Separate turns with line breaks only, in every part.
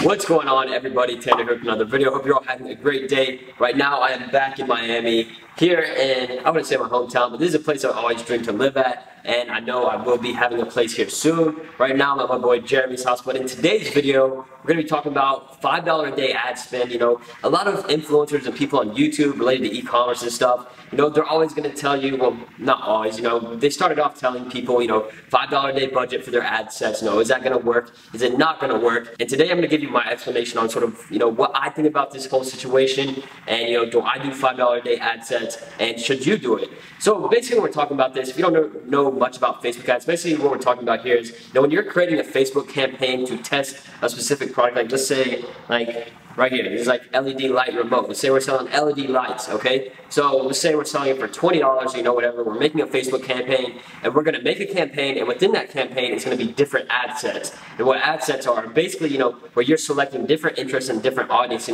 What's going on, everybody? Tanner here with another video. Hope you're all having a great day. Right now I am back in Miami, here in, I wouldn't say my hometown, but this is a place I always dreamed to live at, and I know I will be having a place here soon. Right now I'm at my boy Jeremy's house, but in today's video we're going to be talking about $5 a day ad spend. You know, a lot of influencers and people on YouTube related to e-commerce and stuff, you know, they're always going to tell you, well, not always, you know, they started off telling people, you know, $5 a day budget for their ad sets. You know, is that going to work? Is it not going to work? And today I'm going to give you my explanation on sort of, you know, what I think about this whole situation, and, you know, do I do $5 a day ad sets, and should you do it? So basically when we're talking about this, if you don't know much about Facebook ads, basically what we're talking about here is, you know, when you're creating a Facebook campaign to test a specific product, like let's say, like right here, this is like LED light remote. Let's say we're selling LED lights, okay? So let's say we're selling it for $20, you know, whatever. We're making a Facebook campaign, and we're gonna make a campaign, and within that campaign, it's gonna be different ad sets. And what ad sets are basically, you know, where you're selecting different interests and different audience, you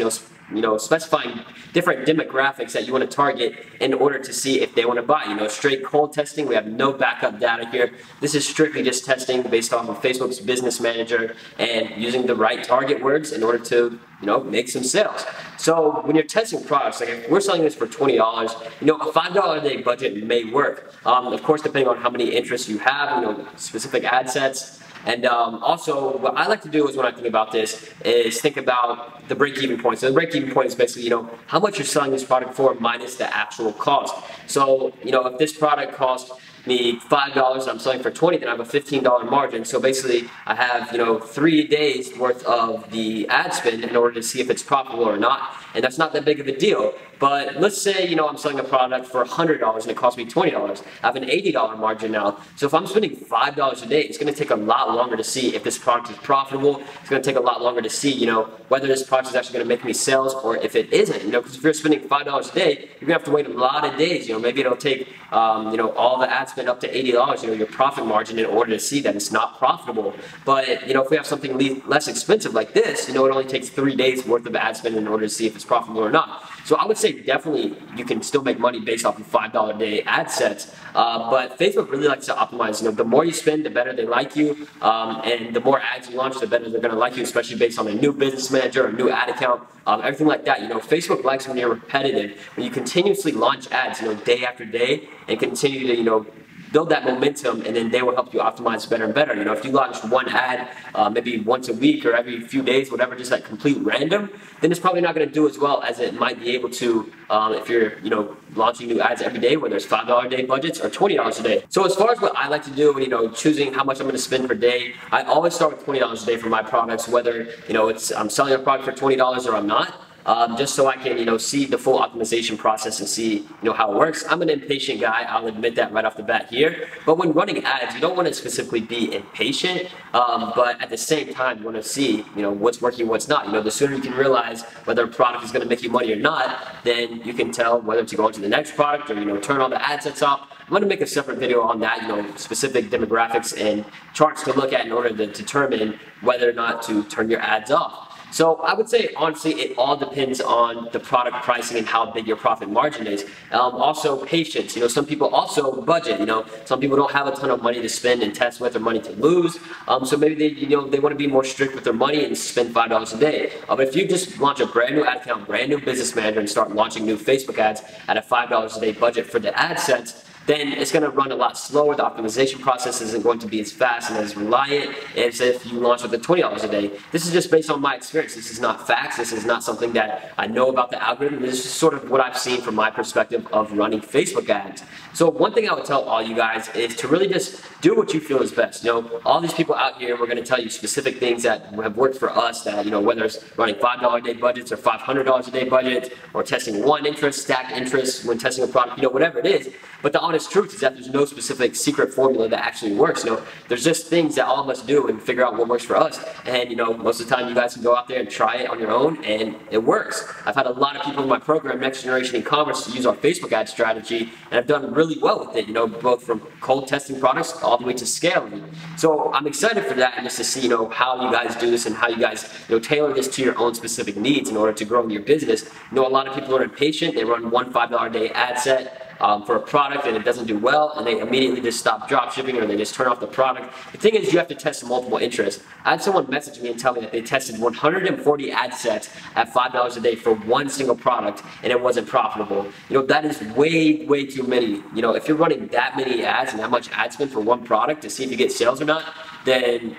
know, specifying different demographics that you want to target in order to see if they want to buy. You know, straight cold testing. We have no backup data here. This is strictly just testing based off of Facebook's business manager and using the right target words in order to, you know, make some sales. So when you're testing products, like if we're selling this for $20, you know, a $5 a day budget may work. Of course, depending on how many interests you have, you know, specific ad sets. And also, what I like to do is when I think about this is think about the break-even point. So the break-even point is basically, you know, how much you're selling this product for minus the actual cost. So, you know, if this product costs me $5, I'm selling for $20, then I have a $15 margin. So basically, I have, you know, 3 days worth of the ad spend in order to see if it's profitable or not. And that's not that big of a deal. But let's say, you know, I'm selling a product for $100 and it costs me $20. I have an $80 margin now. So if I'm spending $5 a day, it's going to take a lot longer to see if this product is profitable. It's going to take a lot longer to see, you know, whether this product is actually going to make me sales or if it isn't. You know, because if you're spending $5 a day, you're going to have to wait a lot of days. You know, maybe it'll take, you know, all the ad spend up to $80, you know, your profit margin in order to see that it's not profitable. But, you know, if we have something less expensive like this, you know, it only takes 3 days worth of ad spend in order to see if it's profitable or not. So I would say definitely you can still make money based off of $5 a day ad sets, but Facebook really likes to optimize. You know, the more you spend, the better they like you, and the more ads you launch, the better they're going to like you, especially based on a new business manager or a new ad account, everything like that. You know, Facebook likes when you're repetitive, when you continuously launch ads, you know, day after day, and continue to, you know, build that momentum, and then they will help you optimize better and better. You know, if you launch one ad maybe once a week or every few days, whatever, just like complete random, then it's probably not going to do as well as it might be able to if you're, you know, launching new ads every day, whether it's $5 a day budgets or $20 a day. So as far as what I like to do, you know, choosing how much I'm going to spend per day, I always start with $20 a day for my products, whether, you know, I'm selling a product for $20 or I'm not. Just so I can, you know, see the full optimization process and see, you know, how it works. I'm an impatient guy, I'll admit that right off the bat here. But when running ads, you don't want to specifically be impatient, but at the same time, you want to see, you know, what's working, what's not. You know, the sooner you can realize whether a product is going to make you money or not, then you can tell whether to go into the next product or, you know, turn all the ad sets off. I'm going to make a separate video on that, you know, specific demographics and charts to look at in order to determine whether or not to turn your ads off. So I would say, honestly, it all depends on the product pricing and how big your profit margin is. Also, patience. You know, some people also budget. You know, some people don't have a ton of money to spend and test with or money to lose. So maybe they, you know, they want to be more strict with their money and spend $5 a day. But if you just launch a brand new ad account, brand new business manager, and start launching new Facebook ads at a $5 a day budget for the ad sets, then it's going to run a lot slower. The optimization process isn't going to be as fast and as reliant as if you launch with the $20 a day. This is just based on my experience. This is not facts. This is not something that I know about the algorithm. This is just sort of what I've seen from my perspective of running Facebook ads. So one thing I would tell all you guys is to really just do what you feel is best. You know, all these people out here, we're going to tell you specific things that have worked for us, that, you know, whether it's running $5 a day budgets or $500 a day budgets, or testing one interest, stacked interest when testing a product, you know, whatever it is. But the honest truth is that there's no specific secret formula that actually works. You know, there's just things that all of us do and figure out what works for us. And, you know, most of the time you guys can go out there and try it on your own and it works. I've had a lot of people in my program, Next Generation E-Commerce, use our Facebook ad strategy, and I've done really well with it, you know, both from cold testing products all the way to scaling. So I'm excited for that, and just to see, you know, how you guys do this and how you guys, you know, tailor this to your own specific needs in order to grow your business. You know, a lot of people are impatient. They run one $5 a day ad set, for a product and it doesn't do well, and they immediately just stop drop shipping or they just turn off the product. The thing is, you have to test multiple interests. I had someone message me and tell me that they tested 140 ad sets at $5 a day for one single product and it wasn't profitable. That is way too many. If you're running that many ads and that much ad spend for one product to see if you get sales or not, then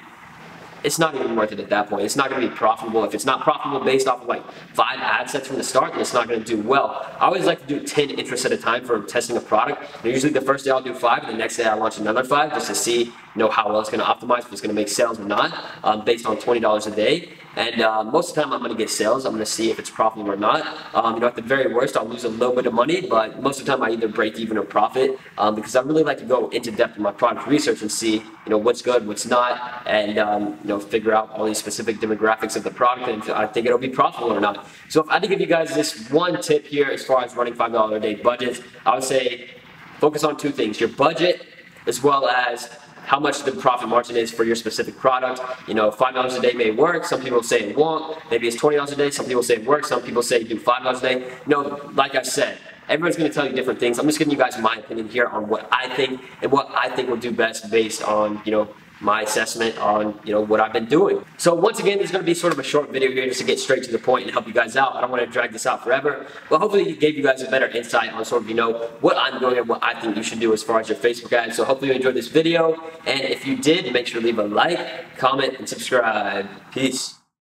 it's not even worth it at that point. It's not going to be profitable. If it's not profitable based off of like 5 ad sets from the start, then it's not going to do well. I always like to do 10 interests at a time for testing a product. And usually the first day I'll do 5, and the next day I launch another 5 just to see how well it's going to optimize, if it's going to make sales or not, based on $20 a day. And most of the time I'm going to get sales. I'm going to see if it's profitable or not. At the very worst, I'll lose a little bit of money, but most of the time I either break even or profit, because I really like to go into depth in my product research and see what's good, what's not, and figure out all these specific demographics of the product and if I think it'll be profitable or not. So if I had to give you guys this one tip here as far as running $5 a day budgets, I would say focus on 2 things: your budget as well as how much the profit margin is for your specific product. $5 a day may work. Some people say it won't. Maybe it's $20 a day. Some people say it works. Some people say do $5 a day. Like I said, everyone's going to tell you different things. I'm just giving you guys my opinion here on what I think and what I think will do best based on, my assessment on, what I've been doing. So once again, there's going to be sort of a short video here just to get straight to the point and help you guys out. I don't want to drag this out forever, but hopefully it gave you guys a better insight on sort of, what I'm doing and what I think you should do as far as your Facebook ads. So hopefully you enjoyed this video, and if you did, make sure to leave a like, comment, and subscribe. Peace.